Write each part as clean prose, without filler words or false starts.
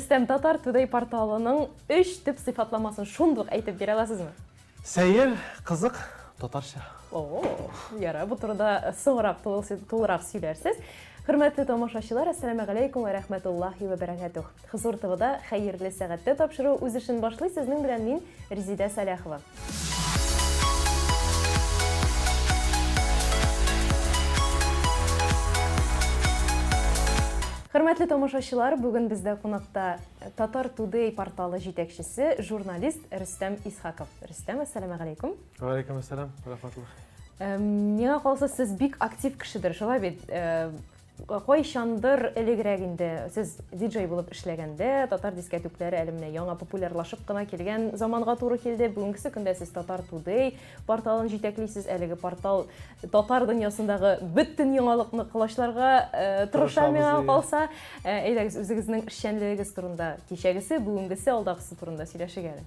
Рөстәм, Татар Today порталының 3 төп сыйфатламасын шундук әйтеп бирә аласызмы? Сәер, қызық, татарша. Яра, бу турыда соңрак тулырак сөйләрсез. Хөрмәтле тамашачылар, ассаламу алейкум ва рахматуллахи ва баракатух. Хызур ТВда хәерле сәгатьтә тапшыру үз эшен башлый. Сезнең белән мин Резидә Саляхова. Хөрмәтле тамашачылар, бүген бездә кунакта Татар Today порталы җитәкчесе, журналист Рөстәм Исхаков. Рөстәм, ассаламу алейкум. Ва алейкум ассалам, рахматуллах. Миңа калса, сез бик актив кешедер, шулай бит. Кайчандыр элегрәк инде сез диджей булып эшләгәндә, татар дискотеклары әле менә яңа популярлашып кына килгән заманга туры килде. Бүгенге көндә сез Татар Today порталын җитәклисез. Әлеге портал татар дөньясындагы бөтен яңалыкны кылышларга тырыша миңа калса. Әйдәгез, үзегезнең эшчәнлегегез турында, кичәгесе, бүгенгесе, алдагысы турында сөйләшик әле.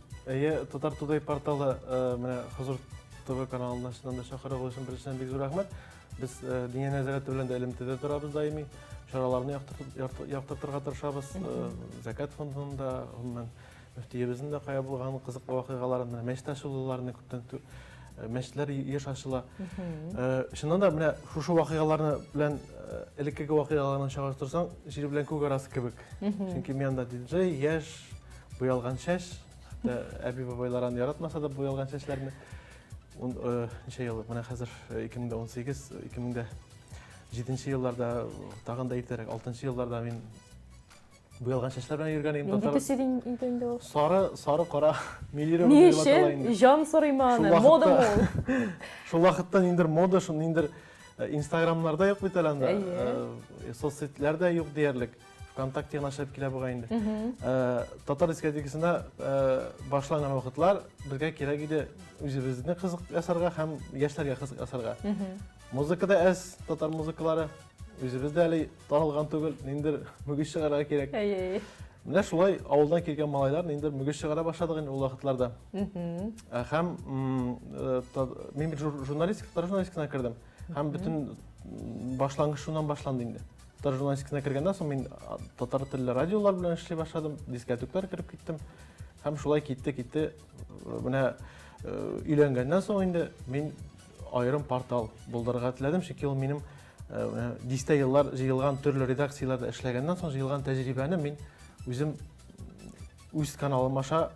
Татар Today порталы менә Хозур ТВ каналына да шакырып алышым беренчедән бик зур рәхмәт. Biz Dünya Nəzarəti белән дә элемтәдә торабыз даими. Шараларны яктыртырга тырышабыз. Закат фондында, гомумән мөфтиебезнең дә кая булган кызыклы вакыйгаларын, мәчет ачылуларны күптән мәчетләр еш ачыла. Шуннан да менә шушы вакыйгаларны белән элеккеге вакыйгаларны чагыштырсаң, җир белән күк арасы кебек. Чөнки мен анда диджей, яшь, буялган чәч, әби бабайларны яратмаса да буялган чәчләрне ничә ел, менә хәзер 2018-2007 елларда, тагын да иртәрәк 6 елларда мин буялган чәчләр белән йөргән идем. Нинди төс инде ул? Сары кара, милире дип атала инде. Жан сорыйманы, мода ул. Шул вакытта ниндер мода, шул ниндер Инстаграмнарда юк бит әле анда. Соцсетләрдә юк диярлек. Контакт янашып килә буга инде. Татар дискотекасында башланган вакытлар безгә кирәк иде үзебезне кызык ясарга һәм яшьләргә кызык ясарга. Музыкада әз татар музыкалары үзебездә әле танылган түгел, ниндер мөгез чыгарга кирәк. Менә шулай авылдан килгән малайлар ниндер мөгез чыгара башладык инде ул вакытларда. Һәм мин журналистикага кердем. Һәм бөтен башлангыч шуннан башланды инде. Татар журналистикасына кергәндән соң мин татар телле радиолар белән эшли башладым, дискотеклар кереп киттем. Һәм шулай китте. Менә өйләнгәннән соң инде мин аерым портал булдырырга теләдем, чөнки ул минем 10 еллар җыелган төрле редакцияларда эшләгәннән соң җыелган тәҗрибәне мин үзем үз каналым аша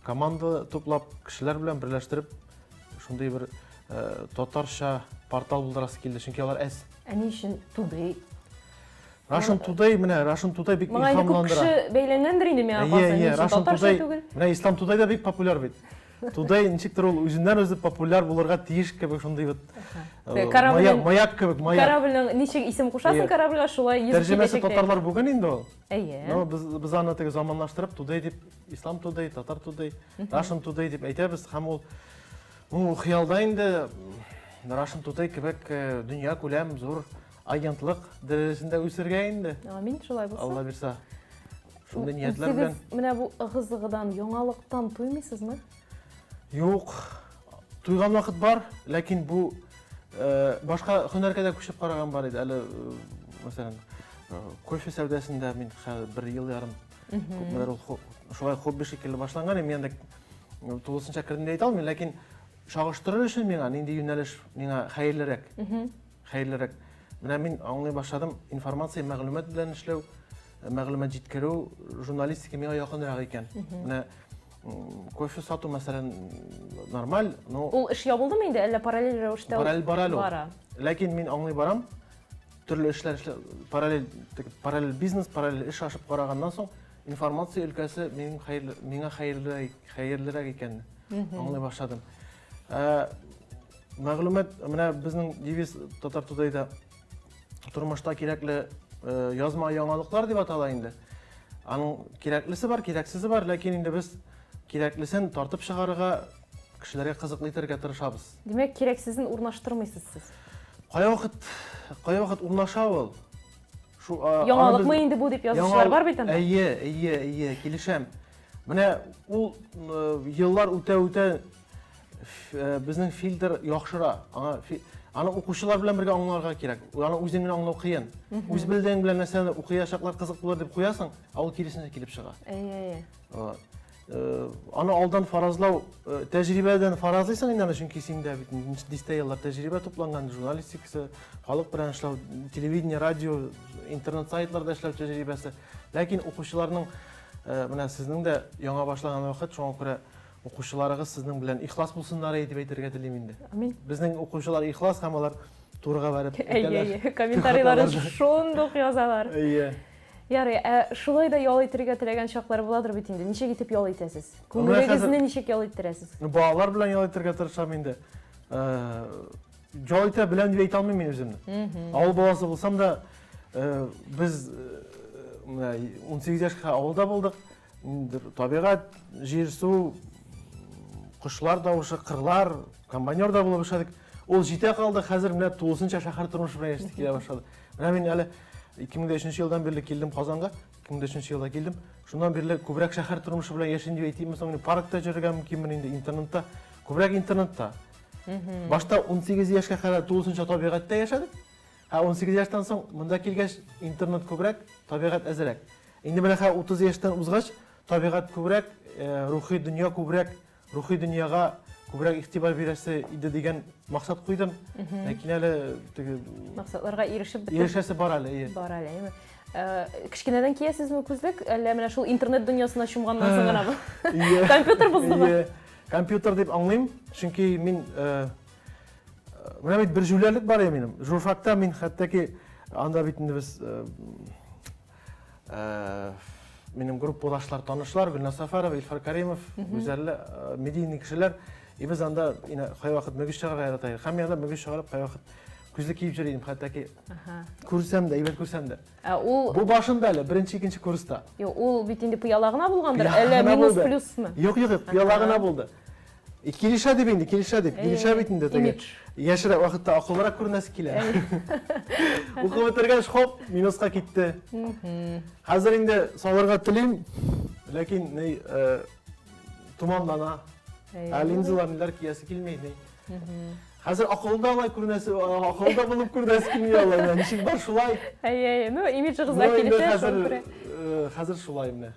команда туплап, кешеләр белән берләштереп, шундый бер татарча портал булдырасы килде, чөнки алар әз. Ни өчен Today? Russian Today бик илһамландыра. Кеше бәйләнгәндер инде миңа калса, Russian Today. Менә Ислам Today да бик популяр бит. Today ничектер ул үзеннән-үзе популяр булырга тиеш кебек шундый бит. Маяк кебек, маяк. Корабльнең ничек исем кушасың корабльгә, шулай йөзеп китәчәк. Тәрҗемәсе татарлар бүген инде ул. Әйе. Без аны теге заманлаштырып Today дип, Ислам Today, Татар Today, Russian Today дип әйтәбез һәм ул хыялда инде Russian Today кебек дөнья күләм зур агентлык дәрәҗәсендә үсергә инде. Амин, шулай булса. Алла бирсә. Шундый ниятьләр белән. Менә бу ыгы-зыгыдан, яңалыктан туймыйсызмы? Юк. Туйган вакыт бар, ләкин бу башка һөнәргә дә күчеп караган бар иде. Әле, мәсәлән, кофе сәүдәсендә мин 1 ел ярым күпмедер шулай хобби шикелле башланган. Мин анда тулысынча кирдем дип әйтә алмыйм, ләкин шагыштырыр өчен миңа нинди юнәлеш миңа хәерлерәк. Менә мин аңлый башладым, информация, мәгълүмат белән эшләү, мәгълүмат җиткерү журналистика миңа якынрак икән. Менә кофе сату мәсәлән нормаль, но ул эш ябылдымы инде, әллә параллель рәвештә бара? Ләкин мин аңлый барам, төрле эшләр параллель бизнес, параллель эш ашып караганнан соң информация өлкәсе миңа хәерлерәк икән. Аңлый башладым. Мәгълүмат, менә безнең девиз Татар Today'да тормышта кирәкле язма яңалыклар дип атала инде. Аның кирәклесе бар, кирәксезе бар, ләкин инде без кирәклесен тартып чыгарырга, кешеләргә кызыклы итәргә тырышабыз. Димәк, кирәксезен урнаштырмыйсыз сез. Кая вакыт урнаша ул. Яңалыкмы инде бу дип язучылар бар бит анда? Әйе, килешәм. Менә ул еллар үтә Безнең фильтр яхшыра. Аны укучылар белән бергә аңларга кирәк. Аны үзең генә аңлау кыен. Үз белдең белән нәрсәне укыячаклар кызык булыр дип куясың, ул киресенчә килеп чыга. Аны алдан фаразлау, тәҗрибәдән фаразлыйсың инде, чөнки синдә бит дистә еллар тәҗрибә тупланган, журналистикасы, халык белән эшләү, телевидение, радио, интернет сайтларда эшләү тәҗрибәсе. Ләкин укучыларның менә сезнең дә яңа башлаган вакыт, шуңа күрә укучыларыгыз сезнең белән ихлас булсыннар дип әйтергә телим инде. Амин. Безнең укучылар ихлас һәм алар турыга барып әйтәләр. Комментарийларын шундук язалар. Ярый, шулай да ял итәргә теләгән чаклар буладыр бит инде. Ничек итеп ял итәсез? Күңелегезне ничек ял иттерәсез? Балалар белән ял итәргә тырышам инде. Ял итә беләм дип әйтә алмыйм мин үземне. Авыл баласы булсам да, без 18 яшькә авылда булдык. Табигать, җир, су, кошлар тавышы, кырлар, комбайнер да булып эшләдек. Ул җитә калды, хәзер менә тулысынча шәһәр тормышы белән яшәп килә башлады. Менә мин әле 2003 елдан бирле килдем Казанга, 2003 елда килдем. Шуннан бирле күбрәк шәһәр тормышы белән яшәйм дип әйтимме соң, паркта җөргән мөмкинмен инде, интернетта, күбрәк интернетта. Башта 18 яшькә кадәр тулысынча табигатьтә яшәдек. 18 яшьтән соң монда килгәч интернет күбрәк, табигать әзрәк. Инде менә 30 яшьтән узгач табигать күбрәк, рухи дөнья күбрәк, рухи дөньяга күбрәк игътибар бирәсе иде дигән максат куйдым. Ләкин әле максатларга ирешеп бетте. Ирешәсе бар әле. Бар әле. Кичкенәдән киясезме күзлек? Әллә менә шул интернет дөньясына чумганнан соң гынамы? Компьютер буздымы? Компьютер дип аңлыйм, чөнки мин менә бит бер җүләрлек бар минем. Журфакта мин хәтта анда бит инде без минем группадашлар, танышлар, Гөлназ Сафарова, Илфар Каримов, үзәрле медийный кешеләр. Без анда кайвакыт мөгез чыгарга яратайбыз. Һәм янда мөгез чыгарып кайвакыт күзлек киеп йөрим, хәтта күрсәм дә, әйбәт күрсәм дә. Бу башында әле, беренче, икенче курста. Юк, ул бит инде пыялагына булгандыр, әллә минус плюсмы? Юк, пыялагына булды. Килешә дип инде, килешә бит инде теге. Яшьрәк вакытта акыллырак күренәсе килә. Укып бетергәч, хоп, минуска китте. Хәзер инде салырга телим, ләкин туманлана. Линзалар киясе килмәй. Хәзер акылда алай күренәсе, акылда булып күренәсе килми алай. Ничек бар шулай? Имиджыгызга килешә шул. Хәзер шулай менә.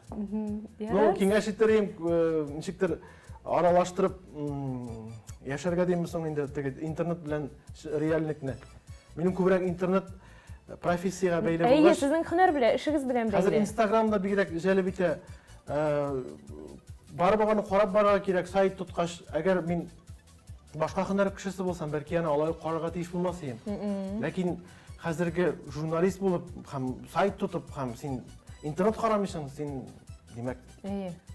Киңәш итерим, ничектер аралаштырып яшәргә димме соң инде интернет белән реальлекне. Минем күбрәк интернет профессияга бәйле булгач. Сезнең һөнәр белән, эшегез белән бәйле. Хәзер Instagramда бигрәк җәлеп итә. Барып аны карап барырга кирәк, сайт тоткач, әгәр мин башка һөнәр кешесе булсам, бәлки аны алай карарга тиеш булмас идем. Ләкин хәзерге журналист булып, һәм сайт тотып, һәм син интернет карамыйсың, син димәк.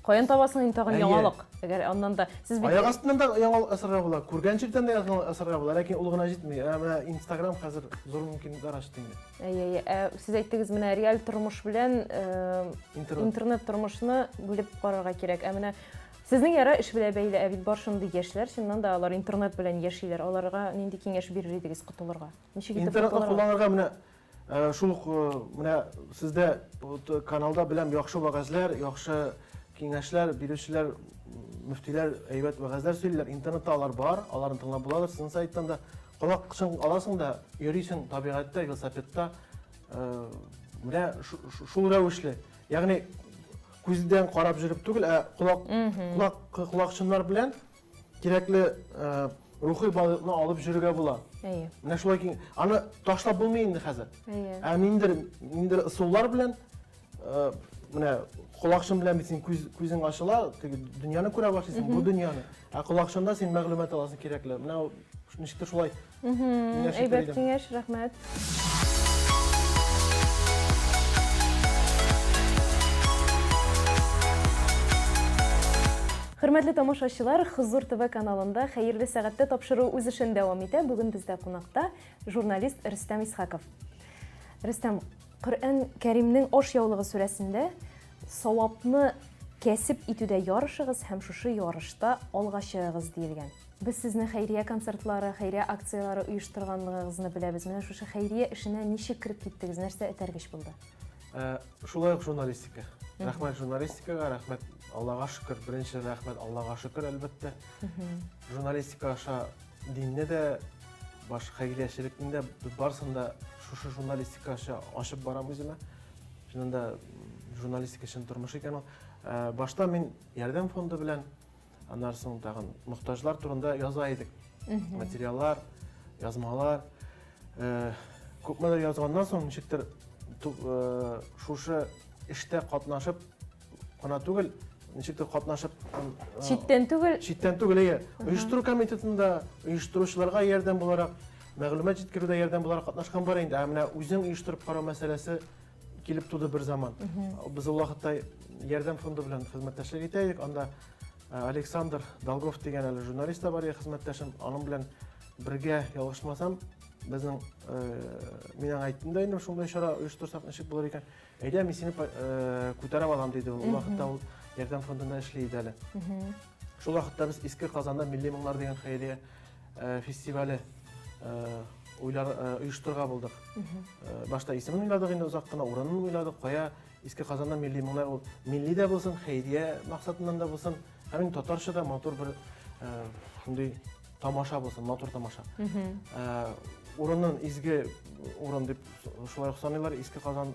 Каян табасың инде тагын яңалык? Әгәр аннан да сез бит аяк астыннан да яңалык асырга була, күргән җирдән дә асырга була, ләкин ул гына җитми. Менә Instagram хәзер зур мөмкинлекләр ачты инде. Сез әйттегез, менә реаль тормыш белән интернет тормышны бүлеп карарга кирәк. Менә сезнең яра эш белән бәйле, бит бар шундый яшьләр, чыннан да алар интернет белән яшиләр. Аларга нинди киңәш бирер идегез котылырга? Ничек итеп интернетны кулланырга менә шул менә сездә каналда беләм яхшы вәгазьләр, яхшы киңәшләр, бирүчеләр, мөфтиләр әйбәт вәгазьләр сөйлиләр. Интернетта алар бар, аларны тыңлап буладыр. Сезнең сайттан да колак аласың да, йөрисең табигатьтә, велосипедта. Менә шул рәвешле. Ягъни күздән карап жүреп түгел, колакчыннар белән кирәкле рухи балыкны алып жүрергә була. Менә шулай аны ташлап булмый инде хәзер. Миндер ысуллар белән менә колакчын белән бит син күзең ачыла, дөньяны күрә башлыйсың, бу дөньяны. Колакчында син мәгълүмат аласың кирәкле. Менә ничектер шулай. Әйбәт киңәш, рәхмәт. Хөрмәтле тамашачылар, Хозур ТВ каналында хәерле сәгатьтә тапшыру үз эшен дәвам итә. Бүген бездә кунакта журналист Рөстәм Исхаков. Рөстәм, Коръән Кәримнең Аш яулыгы сүрәсендә савапны кәсеп итүдә ярышыгыз һәм шушы ярышта алга чыгыгыз диелгән. Без сезне хәйрия концертлары, хәйрия акциялары оештырганлыгыгызны беләбез. Менә шушы хәйрия эшенә ничек кирип киттегез? Нәрсә этәргеч булды? Шулай ук журналистика. Рахмет журналистикага, рахмет Аллага шүкір. Бірінші рахмет Аллага шүкір, әлбәттә. Журналистика аша динне дә, баш хәйриячелектең дә барсында шушы журналистика аша ашып барам үземә. Шунда журналистика өчен тормыш икән ул. Башта мин ярдәм фонды белән, аннан соң тагын мохтаҗлар турында яза идек. Материаллар, язмалар. Күпмедер язганнан соң ничектер шушы эштә катнашып кына түгел, ничектер катнашып Читтен түгел. Оештыру комитетында оештыручыларга ярдәм буларак, мәгълүмат җиткерүдә ярдәм буларак катнашкан бар инде. Менә үзең оештырып карау мәсьәләсе килеп туды бер заман. Без ул вакытта ярдәм фонды белән хезмәттәшлек итә идек. Анда Александр Долгов дигән әле журналист бар, хезмәттәшем. Аның белән бергә ялгышмасам, безнең мин әйттем дә инде шундый чара оештырсак ничек булыр икән. Әйдә, мин сине күтәреп алам диде. Ул вакытта ул ярдәм фондында эшли иде әле. Шул вакытта без Иске Казанда Милли моңнар дигән хәйрия фестивале оештырырга булдык. Башта исемен уйладык инде, узак кына урынын уйладык. Кая Иске Казанда Милли моңнар ул милли дә булсын, хәйрия максатыннан да булсын, һәм татарча да матур бер шундый тамаша булсын, матур тамаша. Урынын изге урын дип шулай саныйлар. Иске Казан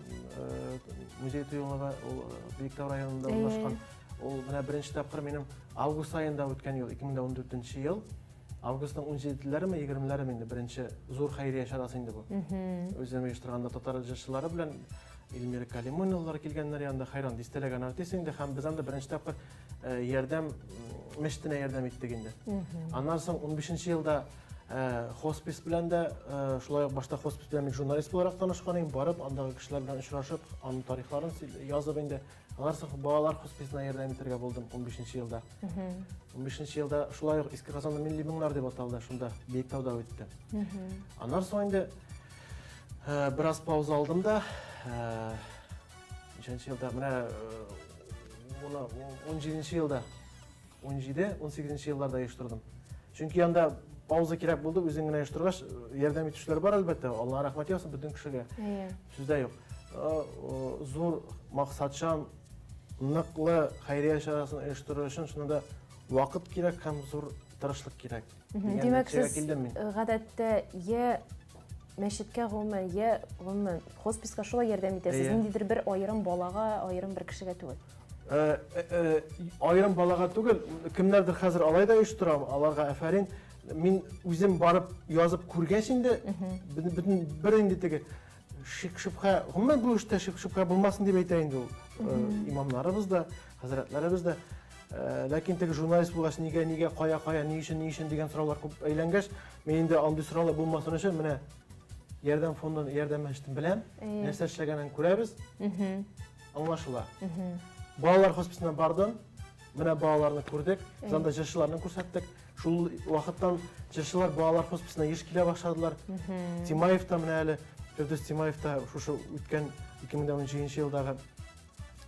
музей тыюлыгы ул Биектау районында урнашкан. Ул менә беренче тапкыр минем август айында үткән ел, 2014 ел. Августның 17-ләреме, 20-ләреме инде беренче зур хәйрия чарасы инде бу. Үзем оештырганда татар җырчылары белән Илмира Калимоновлар килгәннәр янында, хайран дистәләгән артист инде һәм без анда беренче тапкыр ярдәм мәчетенә ярдәм иттек инде. Аннан соң 15-нче елда хоспис белән дә шулай башта хоспис белән журналист буларак танышкан идем, барып андагы кешеләр белән очрашып, аның тарихларын язып инде. Алар соң балалар хосписына ярдәм итәргә булдым 15-нче елда. 15-нче елда шулай ук Иске Казанда Милли моңнар дип аталды, шунда Биектауда үтте. Аннан соң инде бераз пауза алдым да, 17-нче елда менә 17-нче елда 17-18-нче елларда оештырдым. Чөнки анда пауза кирәк булды, үзең генә оештыргач, ярдәм итүчеләр бар әлбәттә. Аллаһ рәхмәт ясасын бөтен кешегә. Сүздә юк. Зур максатчан, ныклы хәйрия чарасын оештыру өчен шунда вакыт кирәк һәм зур тырышлык кирәк. Димәк, сез гадәттә я мәчеткә гомумән, я гомумән хосписка шулай ярдәм итәсез. Ниндидер бер аерым балага, аерым бер кешегә түгел. Аерым балага түгел, кемнәрдер хәзер алай да оештыра, аларга афарин. Мин үзем барып язып күргәч инде, бөтен бер инде теге шик-шубха, гомумән бу эштә шик-шубха булмасын дип әйтә инде ул имамнарыбыз да, хәзрәтләребез дә. Ләкин теге журналист булгач, нигә, кая, ни өчен дигән сораулар күп әйләнгәч, мин инде андый сораулар булмасын өчен менә ярдәм фондын ярдәм мәчетен беләм, нәрсә эшләгәнен күрәбез, аңлашыла. Балалар хосписына бардым, менә балаларны күрдек, занда җырчыларны күрсәттек. Шул вакыттан җырчылар балалар хосписына еш килә башладылар. Тимаев та менә әле, Фирдәүс Тимаев та шушы үткән 2017 елдагы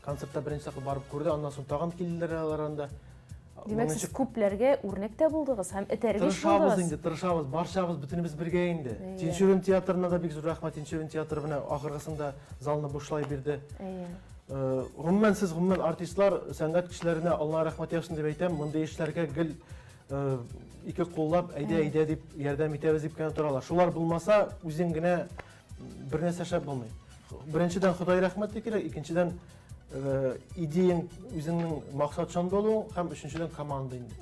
концертта беренче тапкыр барып күрде, аннан соң тагын килделәр аларында. Димәк, сез күпләргә үрнәк тә булдыгыз һәм этәргеч булдыгыз. Тырышабыз, барчабыз, бөтенебез бергә инде. Тинчурин театрына да бик зур рәхмәт, Тинчурин театры менә ахыргысында залны бушлай бирде. Гомумән сез артистлар, сәнгать кешеләренә Алла рәхмәт ясасын дип әйтәм, мондый эшләргә гел ике куллап әйдә дип ярдәм итәбез дип кенә торалар. Шулар булмаса, үзең генә бер нәрсә эшләп булмый. Беренчедән Ходай рәхмәт кирәк, икенчедән идеяң үзеңнең максатчан булуың һәм өченчедән команда инде.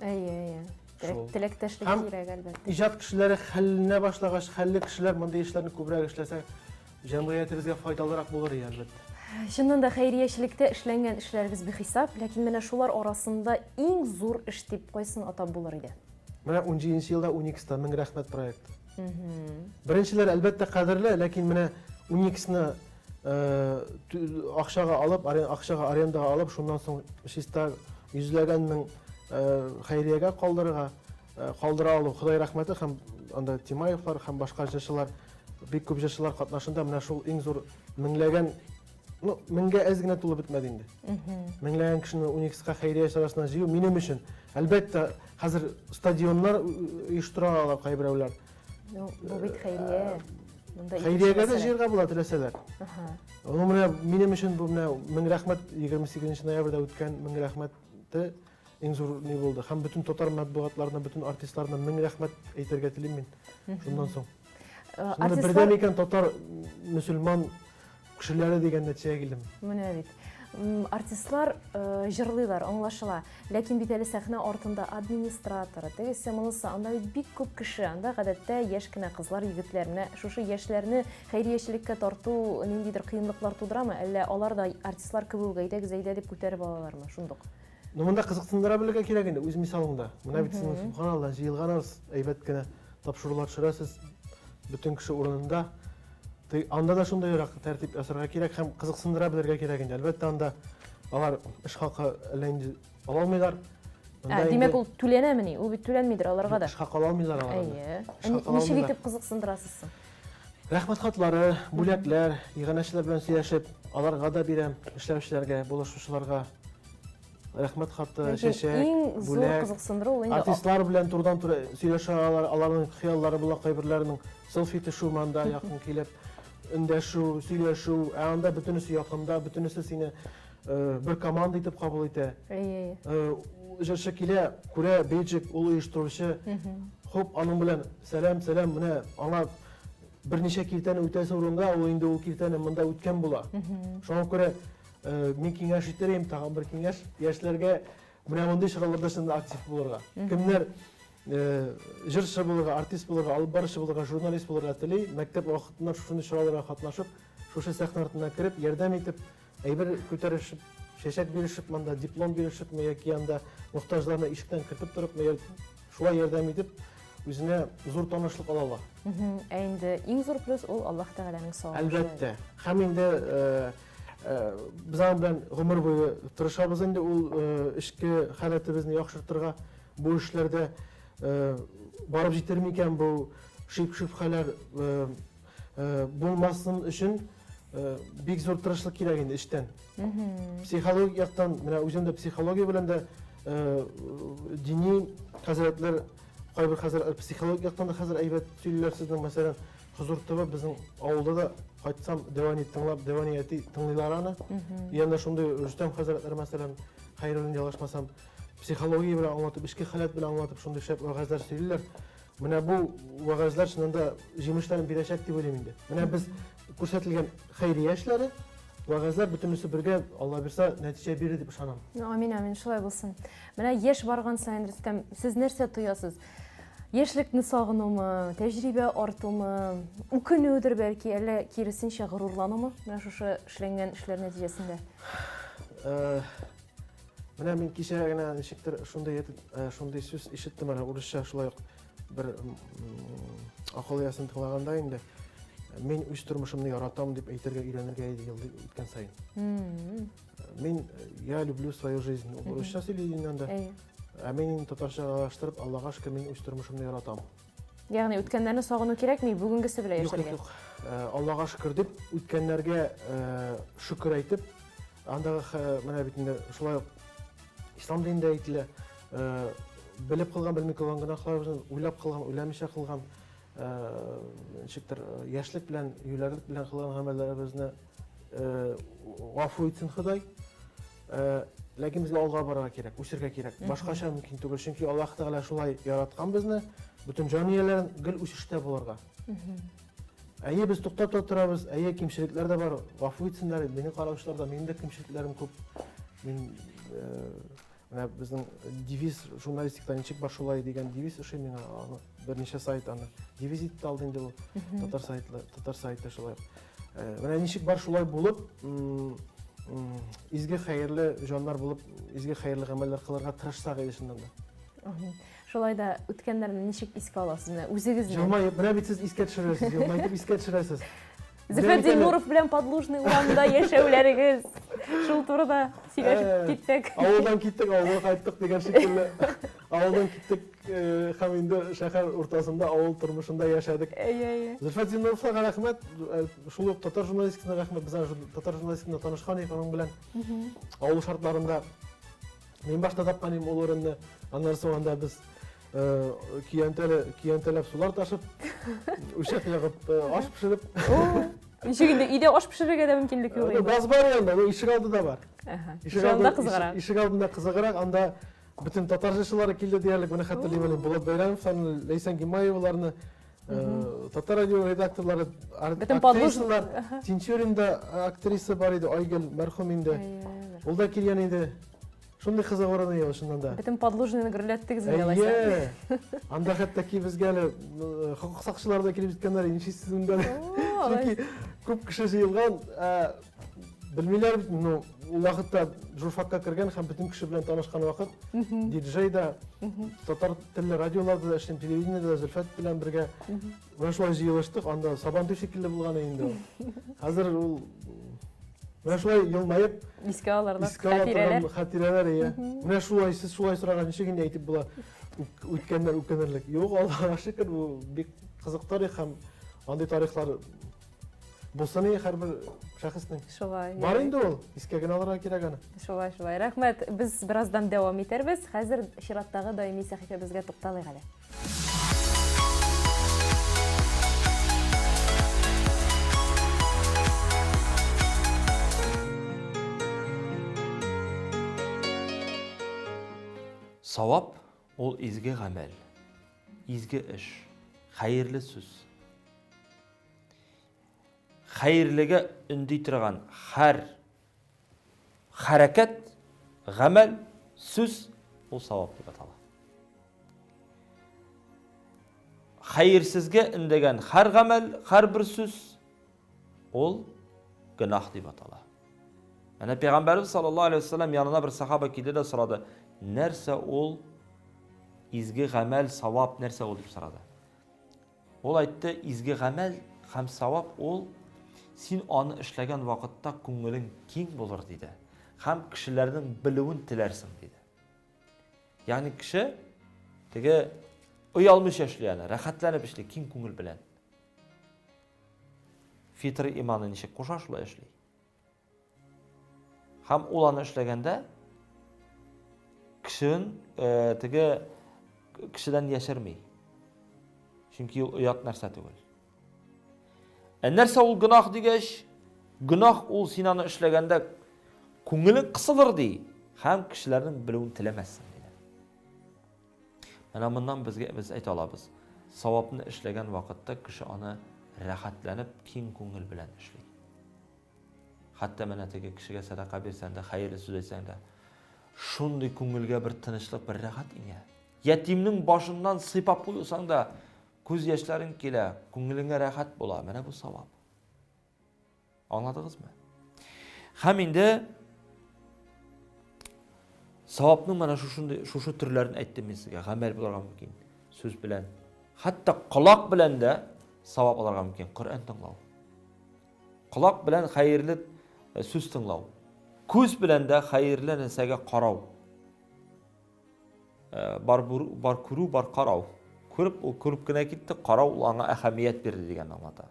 Теләктәшлек кирәк әлбәттә. Иҗат кешеләре хәлленә башлагач, хәлле кешеләр мондый эшләрне күбрәк эшләсә, җәмгыятебезгә файдалырак булыр әлбәттә. Чыннан да хәйриячелектә эшләнгән эшләрегез бихисап, ләкин менә шулар арасында иң зур эш дип кайсын атап булыр иде? Менә 17 елда 12-та мең рәхмәт проекты. Беренчеләр әлбәттә кадерле, ләкин менә 12-сне акчага алып, акчага арендага алып, шуннан соң чиста йөзләгән мең хәйриягә калдыра алу, Ходай рәхмәте һәм анда Тимаевлар һәм башка җырчылар, бик күп җырчылар катнашында менә шул иң зур меңләгән, меңгә әз генә тулып бетмәде инде. Меңләгән кешене 12-ка хәйрия чарасына җыю минем өчен. Әлбәттә, хәзер стадионнар оештыра алар кайберәүләр. Бу бит хәйрия. Хайриягә дә җыярга була теләсәләр. Аны менә минем өчен бу менә 1000 рәхмәт 28 ноябрьдә үткән 1000 рәхмәтте иң зур ни булды. Һәм бөтен татар матбугатларына, бөтен артистларына 1000 рәхмәт әйтергә телим мин. Шуннан соң. Шуны бердәм икән татар мөселман кешеләре дигән нәтиҗәгә килдем. Менә бит. Артистлар җырлыйлар, аңлашыла. Ләкин бит әле сәхнә артында администратор, тегесе монысы, анда бик күп кеше, анда гадәттә яшь кенә кызлар, егетләр, менә шушы яшьләрне хәйриячелеккә тарту ниндидер кыенлыклар тудырамы, әллә алар да артистлар кебек әйдә дип күтәреп алалармы? Шундук. Ну монда кызыксындыра белергә кирәк инде үз мисалыңда. Менә бит син субханалла җыелганнарыз, әйбәт кенә тапшырулар төшерәсез, бөтен кеше урынында. Анда да шундай тәртип ясарга кирәк һәм кызыксындыра белергә кирәк инде. Әлбәттә анда алар эш хакы әллә инде ала алмыйлар. Димәк ул түләнәмени? Ул бит түләнмидер аларга да. Эш хакы ала алмыйлар алар. Ничек итеп кызыксындырасыз? Рәхмәт хатлары, бүләкләр, иганәчеләр белән сөйләшеп, аларга да бирәм, эшләүчеләргә, булышучыларга рәхмәт хаты, чәчәк, бүләк. Артистлар белән турыдан-туры сөйләшә аларның хыяллары була, кайберләренең селфи төшү манда якын килеп, өндәшү, сөйләшү, анда бөтенесе якында, бөтенесе сине бер команда итеп кабул итә. Җырчы килә, күрә бейҗик ул оештыручы. Хоп, аның белән сәлам, менә аңа берничә киртәне үтәсе урынга, ул инде ул киртәне монда үткән була. Шуңа күрә мин киңәш итерим, тагын бер киңәш яшьләргә менә мондый чараларда шунда актив булырга. Кемнәр җырчы булырга, артист булырга, алып баручы булырга, журналист булырга тели, мәктәп вакытында шундый чараларга катнашып, шушы сәхнә артына кирип, ярдәм итеп, әйбер күтәрешеп, чәчәк биришеп, монда диплом биришеп, яки анда мохтаҗларны ишектән кертеп торып, шулай ярдәм итеп, үзенә зур танышлык алалар. Инде иң зур плюс ул Аллаһ Тәгаләнең савабы. Әлбәттә. Һәм инде biz белән гомер буе тырышабыз инде ул эшке халәтебезне яхшыртырга, бу эшләрдә барып җитер микән бу шик-шөбһәләр булмасын өчен бик зур тырышлык кирәк инде эштән. Психологик яктан, менә үзем дә психология белән дә дини хәзрәтләр, кайбер хәзрәтләр психологик яктан да хәзер әйбәт сөйлиләр сезнең, мәсәлән, Хозур ТВ безнең авылда да кайтсам, дивани тыңлап, дивани әти тыңлыйлар аны. Янда шундый Рөстәм хәзрәтләр, мәсәлән, хәйрәлен ялгышмасам, психология белән аңлатып, эшке халәт белән аңлатып, шундый шәп вәгазьләр сөйлиләр. Менә бу вәгазьләр шунда җимешләрен бирәчәк дип уйлыйм инде. Менә без күрсәтелгән хәйрия эшләре, вәгазьләр бөтенесе бергә, Алла бирсә, нәтиҗә бирер дип ышанам. Амин, шулай булсын. Менә яшь барган сайын, Рөстәм, сез нәрсә тоясыз? Яшьлекне сагынумы, тәҗрибә артумы, үкенүдер бәлки, әллә киресенчә горурланумы менә шушы эшләнгән эшләр нәтиҗәсендә? Менә мин кичә генә ничектер шундый сүз ишеттем, урысча шулай ук бер акыл-ясын тыңлаганда инде. Мин үз тормышымны яратам дип әйтергә өйрәнергә ел үткән сайын. Мин я люблю свою жизнь. Урысча сөйләгәндә инде. Мин татарчалаштырып, Аллага шөкер, мин үз тормышымны яратам. Ягъни үткәннәрне сагыну кирәкми, бүгенгесе белән яшәргә. Юк. Аллага шөкер дип, үткәннәргә шөкер әйтеп, андагы менә бит инде шулай ислам динендә әйтелә, белеп кылган, белми кылган гынахларыбызны уйлап кылган, уйламыйча кылган, ничектер яшьлек белән, юләрлек белән кылган гамәлләребезне гафу итсен Ходай. Ләкин безгә алга барырга кирәк, үсәргә кирәк. Башкача мөмкин түгел, чөнки Аллаһ Тәгалә шулай яраткан безне, бөтен җанияләрен гел үсештә булырга. Әйе, без туктап торабыз, әйе, кимчелекләр дә бар, гафу итсеннәр, мине караучыларда минем дә кимчелекләрем күп. Мин менә безнең девиз журналистикада ничек бар шулай дигән девиз эше миңа берничә сайт аны девиз итеп алды инде ул татар сайты шулай. Менә ничек бар шулай булып, изге хәерле җаннар булып, изге хәерле гамәлләр кылырга тырышсак иде шуннан да. Шулай да үткәннәрне ничек искә аласыз, менә үзегезне? Җылмаеп, менә бит сез искә төшерәсез, җылмаеп искә төшерәсез. Зөфәр Нуров белән Подлужный урамында яшәүләрегез. Шул турыда сөйләшеп китсәк. Авылдан киттек, авылга кайттык дигән шикелле. Авылдан киттек һәм инде шәһәр уртасында авыл тормышында яшәдек. Зөфәр Нуровка рәхмәт, шул ук татар журналистикасына рәхмәт. Без татар журналистикасында танышкан идек аның белән. Авыл шартларында мин башта тапкан идем ул урынны. Аннан соң анда без kiyentelep sular taşıp, uşak yakıp, aş pişirip. Ишигинде үйде аш пішіруге де мүмкіндік yok. Gaz var yanında, o ışık aldı da var. Ишигинде қызығырақ. Işık aldığında kızıqırak, anda bütün Tatarcıları kildi diyerlik, bunu hatırlayayım. Bulat Bayramov, sen Leysan Gimayevalarını, Tatar radio redaktörleri, aktrisalar, Tinçörin'de aktrisa var idi, Aygül merhuminde. Ол да келген еді. Шундай қызық орын еді шынында да. Бітім подлужныйны гүрлеттік зіңелайса. Анда хатта ки бізге әлі құқық сақшылары да келіп жеткендер, еншейсіздің бәрі. Чөнки көп кіші жиылған, білмейлер, ол уақытта журфакқа кірген, һәм бүтін кіші білен танышқан уақыт, диджей да, татар тілі радиоларды да, телевидениеда да Зөлфәт білен бірге мына шулай жиылыштық, анда сабан төшекілі болған енді. Қазір ол мына шулай елмайып, Иске аларлар, хатирелер, иә. Мына шулай, сіз шулай сұраған нешегенде айтып бұла өткендер, өткендерлік. Жоқ, Аллаға шүкір, бұл бек қызық тарих һәм андай тарихлар болсын әрбір шәхістің. Бар енді ол, искеген аларға керек аны. Шулай. Рахмет, біз біраздан давам етербіз. Қазір шираттағы даими сәхифемізге тоқталайық әлі. Савап ол изге ғамел, изге іш, хайырлы сөз. Хайырлыға үндей тұрған хар, харакет, ғамел, сөз ол савап деп аталады. Хайырсызға үндеген хар ғамел, хар бір сөз ол гүнах деп аталады. Мәне Пейғамбарымыз саллаллаху алейхи ва саллям янына бір сахаба келді де сұрады: нәрсе ол изге ғамәл, савап нәрсе ол деп сұрады. Ол айтты, изге ғамәл һәм савап ол сен аны эшләгән вакытта күңелең киң булыр диде. Һәм кешеләрнең белүен теләрсең диде. Ягъни кеше теге уялмыш эшләгән, рәхәтләнеп эшли, киң күңел белән. Фитр иманы ничек куша шулай эшли. Һәм ул аны эшләгәндә кішіден яшырмей. Чөнки ул ұят нәрсе түгел. Нәрсе ул гүнах дигәч, гүнах ул син аны эшләгәндә күңелең кысылыр ди, һәм кешеләрнең белүен теләмәссең диде. Менә моннан без әйтә алабыз. Савапны эшләгән вакытта кеше аны рәхәтләнеп, киң күңел белән эшли. Хәтта менә теге кешегә садака бирсәң дә, хәерле сүз әйтсәң дә, шундый күңелгә бір тынычлык, бір рәхәт иңә. Ятимнең башыннан сыйпап куйсаң да, күз яшьләрең килә, күңелеңә рәхәт була. Менә бу савап. Аңладыгызмы? Һәм инде савапның менә шушы төрләрен әйттем мин сезгә. Гамәл булырга мөмкин, сүз белән, хәтта колак белән дә савап алырга мөмкин. Коръан тыңлау. Колак белән хәерле сүз тыңлау. Күз белән дә хәерле нәрсәгә карау. Бар күрү, бар карау. Күрүп кенә китте, карау аңа әһәмият бирде дигән аңлата.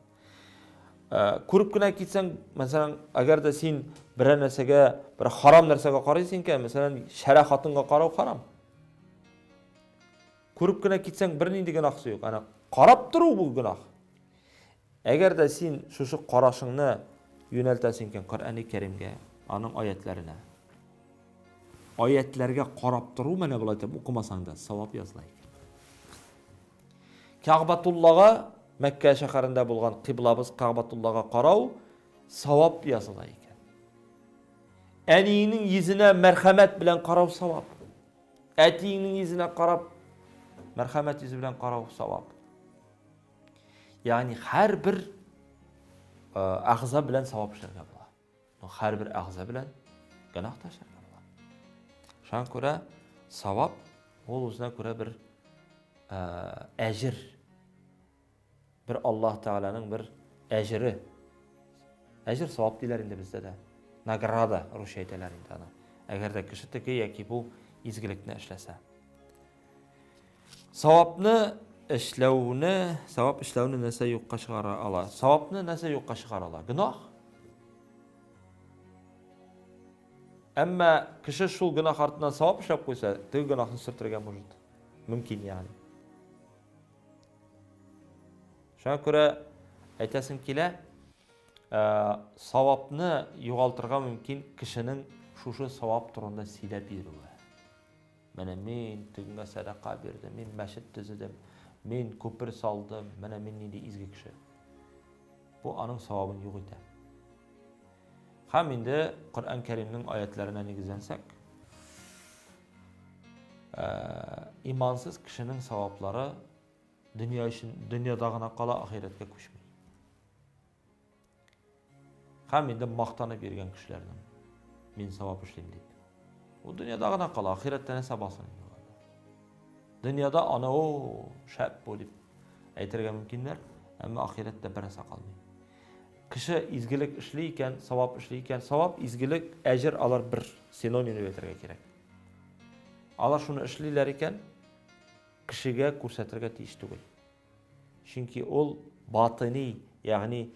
Күрүп кенә китсәң, мәсәлән, әгәр дә син бер нәрсәгә, бер харам нәрсәгә карыйсың икән, мәсәлән, шәрә хатынга карау харам. Күрүп кенә китсәң, бер нинди гөнаһ юк. Ана карап тору бу гөнаһ. Әгәр дә син шушы карашыңны юнәлтәсең икән Коръән-и Кәримгә, аның аятларына. Аятларга карап тору менә булай дип укымасаң да савап языла икән. Кәгъбәтуллага, Мәккә шәһәрендә булган кыблабыз Кәгъбәтуллага карау савап языла икән. Әниеңнең йөзенә мәрхәмәт белән карау савап. Әтиеңнең йөзенә карап мәрхәмәт йөзе белән карау савап. Ягъни һәр бер әгъза белән савап эшләргә була. Һәр бер әгъза белән гөнаһ ташларга була. Шуңа күрә савап ул үзенә күрә бер әҗр. Бер Аллаһ Тәгаланың бер әҗре. Әҗр савап диләр инде бездә дә. Награда русча әйтәләр инде аны. Әгәр дә кеше теге яки бу изгелекне эшләсә. Савапны эшләүне нәрсә юкка чыгара ала? Савапны нәрсә юкка чыгара ала? Гөнаһ. Әмма кеше шул гөнаһ артыннан савап эшләп куйса, теге гөнаһны сүртергә мөмкин. mümkün yani. Şuna göre aytasım kile, savapны югалтырга mümkün kişinin şuşu savap turunda silep yürüye. Mene men tügünge sadaka berdim, men meşit düzüdüm, men köpür saldım, mene men nidi izgi kişi. Bu anın savabını yok ite. Hem indi Kur'an-ı Kerim'nin ayetlerine negizlensek, imansız kişinin savapları dünyadagına kala ahiretke koşmuyor. Hem indi maqtanı bergen kişilerden men savap işleyim deyip. O dünyadagına kala ahiretten hesabasını yiyorlar. Dünyada ana o şap bolip aytırga mümkünler, ama ahirette berese kalmıyor. Kişi izgilik işleyken, savap işleyken, savap izgilik ecir alır bir sinonimi betirge gerek. Alar şunu işleyler iken kişiye ko'rsatirga tegish tugul. Chunki ol batini, ya'ni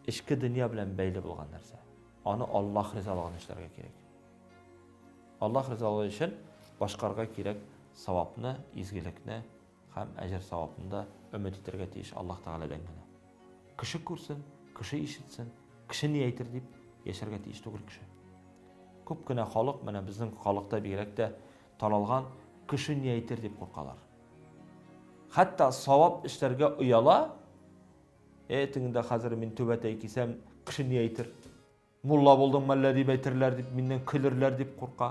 ichki dunyo bilan bayli bo'lgan narsa. Onu Alloh rizoligini ishlarga kerak. Alloh rizoligi uchun boshqarga kerak savobni, izgilikni ham ajr savobini da umid etirga tegish Alloh taoladan. Kishi ko'rsin, kishi eshitsin, kishi ne aytir deb yasharga tegish tugul kishi. Ko'pgina xalq mana bizning xalqda berakda taralgan kishi ne aytir deb qo'rqalar. Hatto savob ishlarga uyala, etingda hozir men to'batay kesam, kishi ne aytir? Mulla bo'ldim malla deb aytirlar deb mendan kulirlar deb qo'rqa.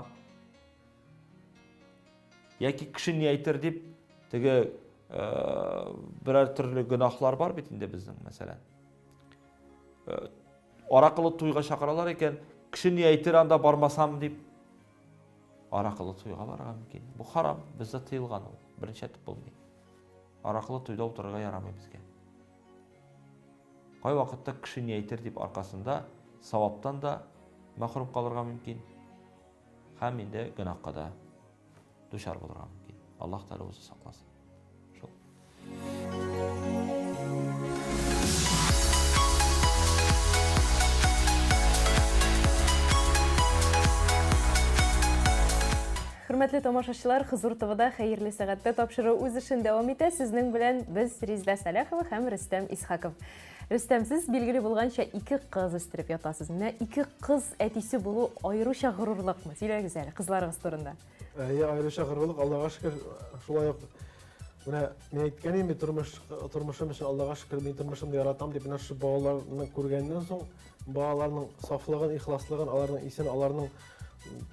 Yoki kishi ne aytir deb tege biror turli gunohlar bor bitinde bizning masalan. Oraqılı to'yga chaqiralar ekan, kishi ne aytir anda bormasam deb oraqılı to'yga borgan mumkin. Bu harom, bizda tiyilgan u. Birinchi aytib bo'lmaydi. Oraqılı to'yda o'tirishga yaramaydi bizga. Qay vaqtda kishi ne aytir deb orqasida savobdan da mahrum qolirga mumkin. Ham endi gunohga da dushor bo'lirga mumkin. Alloh taolo o'zi saqlasin. Shu. Hürmetli tomoshachilar, Huzur TV'da xayrli saatda topshiriq o'z ishini davom etadi. Sizning bilan biz Rizda Salahova ham Rustam Ishaqov. Rustam, siz belgili bo'lgancha iki qiz istirib yotasiz. Mana iki qiz atisi bo'lu ayırışa g'ururliqmi? Sizlarga hali qizlaringiz turunda. Ayırışa g'ururliq, Allohga shukr. Shulay yo'q. Mana men aytganim, turmushim uchun Allohga shukr, men turmushimni yaratam deb mana shu bolalarni ko'rgandan so'ng, bolalarning soflig'ini, ixloslig'ini, ularning isini, ularning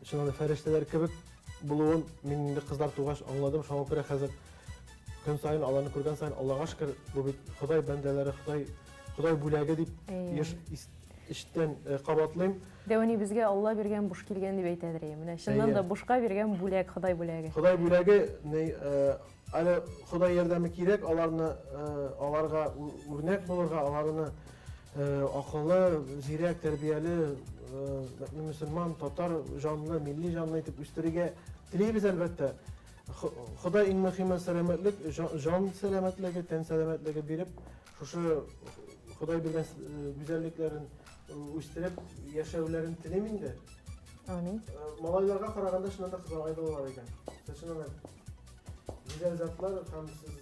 shunday farishtalar kabi buluğun minni kızlar tuğaş anladım. Şu an göre hazır gün sayın Allah'ını kurgan sayın Allah'a şükür bu bir Xuday bendeleri Xuday bulaga deyip işten qabatlayım. Devani bizge Allah bergen buş kelgen deb aytadireyim. Mana shundan da bushqa bergen bulag Xuday bulagi. Xuday bulagi ne ala Xuday yordami kerak, alarga o'rnak bo'lurga, alarni akıllı, zirek, terbiyeli, Müslüman, Tatar canlı, milli canlı etip üstlerine dileyiz elbette. Xuday en mühim selametlik, can selametliği, ten selametliği berip, şu Xuday bilgen güzelliklerin üstlerip yaşavlarını dilemin de. Amin. Malaylarga qaraganda şundan da kızlar aydalar ekan. Şundan güzel zatlar hem siz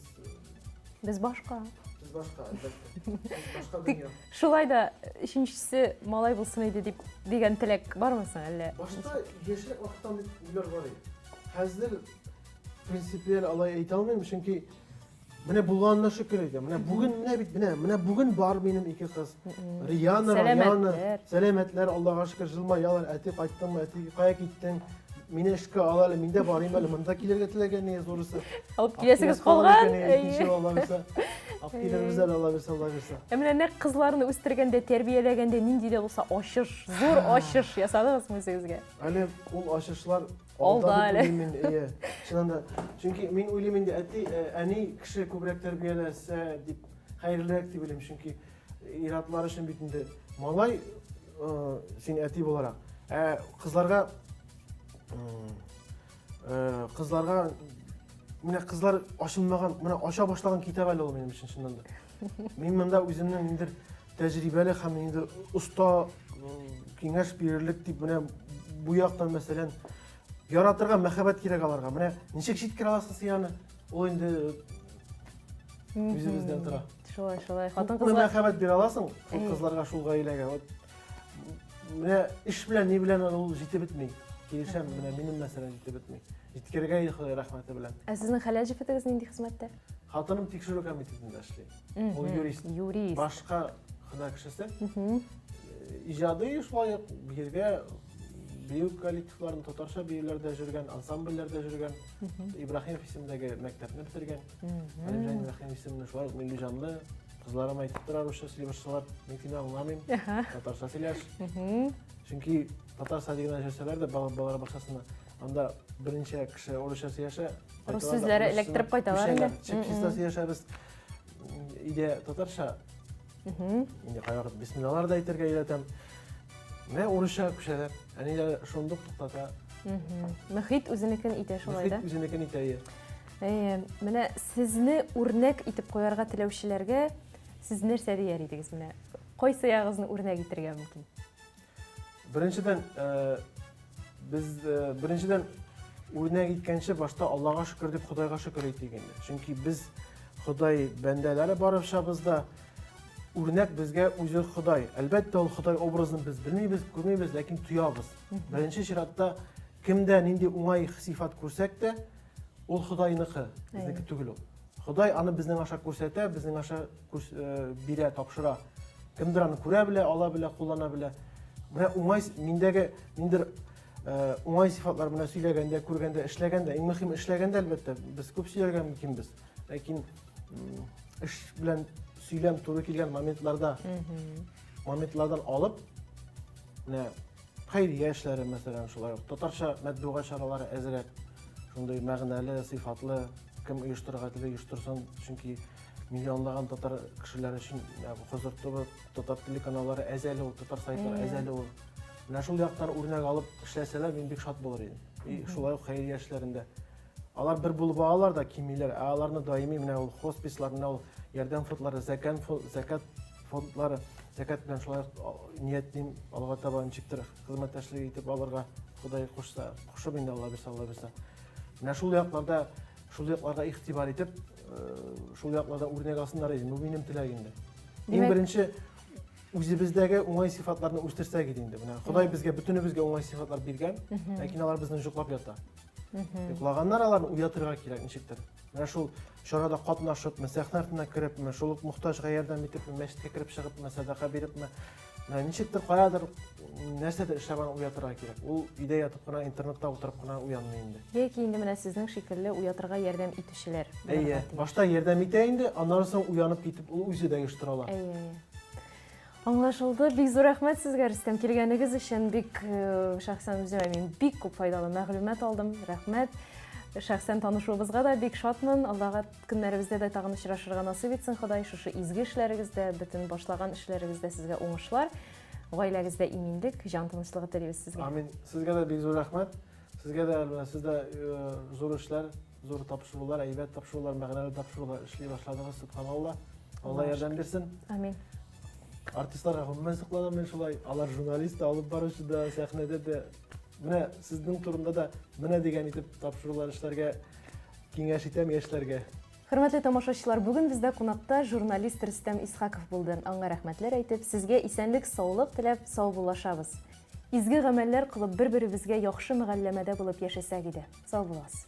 Biz başqa. Biz başqa elbette. Başqa dünya. Şulay da üçüncüsü malay bulsun edi degen tilek var mısın әллә? Başta yaşlık vakittan uylar var idi. Hazır prinsipiyel alay ayta almayım çünkü mene bulganına şükür edeyim. Mene bugün var benim iki kız. Riyana, selametler, Allah'a şükür jılma yalar, eti qayttın mı, eti kaya gittin. Mine eşki alalı, minde barayım öyle, mındakiler getirlerken neye zorusu. Alıp gilesiz kolgan. İkinci Allah verse, afkilerimize Allah verse, Allah verse. Emine ne kızlarını üstürgende, terbiyelegende, nindi de olsa aşır, zor aşır yasadınız mı sizge? Hani o aşırışlar oldu öyle. Çünkü men uylayman de eti ani kişi ko'proq tarbiyalasa deb xayrliroq deb bilim çünkü iratlar için bütünde malay sen eti olarak kızlarga mine kızlar aşılmagan, mine aşa başlagan kitap әле ol benim için şundan da. Men menda özümden indir tecrübeli hem indir usta kengaş verirlik deb mine bu yaktan mesela яратырга мәхәббәт кирәк аларга. Менә ничек җиткерә аласың син аны? Ул инде үзебездән тора. Шулай. Хатын Күпме кызга мәхәббәт бирә аласың шул кызларга, шул гаиләгә. Вот менә эш белән, ни белән ул җитеп бетми. Килешәм, менә минем мәсәләм җитеп бетми. Җиткергә иде Ходай рәхмәте белән. Ә сезнең хәләл җифетегез нинди хезмәттә? Хатыным тикшерү комитетында эшли. Ул юрист. Юрист. Башка һөнәр кешесе. Иҗади шулай ук биргә бию коллективларын татарча биюләрдә жүргән, ансамбльләрдә жүргән, Ибраһимов исемендәге мәктәпне бетергән. Ибраһим исемле шулай ук милли җанлы, кызларым әйтеп тора, русча сөйли башлар, мин сине аңламыйм. Татарча сөйләш. Чөнки татарча дигән җәсәләр дә балалар бакчасында анда беренче кеше русча сөйләшә. Рус сүзләре эләктереп кайталар инде. Чепчиста сөйләшәбез. Иде татарча. Инде кайвакыт бисмиллалар да әйтергә өйрәтәм. Менә урысча күчәләр. Әниләр шундук туктата. Мөхит үзенекен итә шулай да. Үзенекен итә. Менә сезне үрнәк итеп куярга теләүчеләргә сез нәрсә дияр идегез менә? Кайсы ягызны үрнәк итәргә мөмкин? Беренчедән үрнәк иткәнче башта Аллага шөкер дип Худайга шөкер әйтик инде. Чөнки без Худай бәндәләре барыбыз да үрнәк безгә үзе Худай. Әлбәттә ул Худай образын без белмибез, күрмибез, ләкин туябыз. Беренче чиратта кемдә нинди уңай сыйфат күрсәк тә, ул Худайныкы, безнеке түгел ул. Худай аны безнең аша күрсәтә, безнең аша бирә, тапшыра. Кемдер аны күрә белә, ала белә, куллана белә. Менә уңай миндәге ниндер уңай сыйфатлар менә сөйләгәндә, күргәндә, эшләгәндә, иң мөһим эшләгәндә әлбәттә без күп сөйләргә мөмкинбез. Ләкин эш белән сөйләм туры килгән моментлардан алып, менә хәйрия эшләре мәсәлән шулай ук татарча матбугат чаралары әзерләп, шундый мәгънәле, сыйфатлы кем оештырырга теле оештырсын, чөнки миллионлаган татар кешеләр өчен хозур ТВ татар теле каналлары әзәле ул, татар сайтлары әзәле ул. Менә шул яктан үрнәк алып эшләсәләр, мин бик шат булыр идем. Шулай ук хәйрия эшләрендә алар бер булып алалар да кимиләр, аларны даими менә ул хоспислар, менә ул ярдәм фондлары, закат фондлары, закат белән шулай ниятлим Аллага таба ничектер хезмәттәшлек итеп алырга Худай кушса, кушып инде Алла бирсә. Менә шул якларда игътибар итеп, шул якларда үрнәк алсыннар иде. Бу минем теләгем дә. Иң беренче үзебездәге уңай сыйфатларны үстерсәк иде инде. Менә Худай безгә бөтенебезгә уңай сыйфатлар биргән, ләкин алар безне жуклап ята. Йоклаганнар аларны уятырга кирәк ничектер. Менә шул чарада катнашып, сәхнә артына кереп, шул мохтаҗга ярдәм итеп, мәчеткә кереп чыгып, садака биреп, ничектер каядыр нәрсәдер эшләп уятырга кирәк. Ул өйдә ятып кына, интернетта утырып кына уянмый инде. Яки инде менә сезнең шикелле уятырга ярдәм итүчеләр. Башта ярдәм итә инде, аннан соң уянып китеп, ул үзе дә оештыра ала. Аңлашылды. Бик зур рәхмәт сезгә Рөстәм килгәнегез өчен. Бик шәхсән үземә мин бик күп файдалы мәгълүмат алдым. Рәхмәт. Шәхсән танышуыбызга да бик шатмын. Аллага көннәребездә дә тагын очрашырга насыйп итсен Ходай. Шушы изге эшләрегездә, бөтен башлаган эшләрегездә сезгә уңышлар. Гаиләгездә иминлек, җан тынычлыгы телибез сезгә. Амин. Сезгә дә бик зур рәхмәт. Сезгә дә сездә зур эшләр, зур тапшырулар, әйбәт тапшырулар, мәгънәле тапшырулар эшли башладыгыз. Субханалла. Алла ярдәм бирсен. Амин. Артистларга гомумән сокланам мен шулай. Алар журналист алып баручы да, сәхнәдә дә менә сезнең турында да менә дигән итеп тапшырулар эшләргә киңәш итәм яшьләргә. Хөрмәтле тамашачылар, бүген бездә кунакта журналист Рөстәм Исхаков булды. Аңа рәхмәтләр әйтеп, сезгә исәнлек, саулык теләп, сау булашабыз. Изге гамәлләр кылып, бер-беребезгә яхшы мөгамәләдә булып яшәсәк иде. Сау буласыз.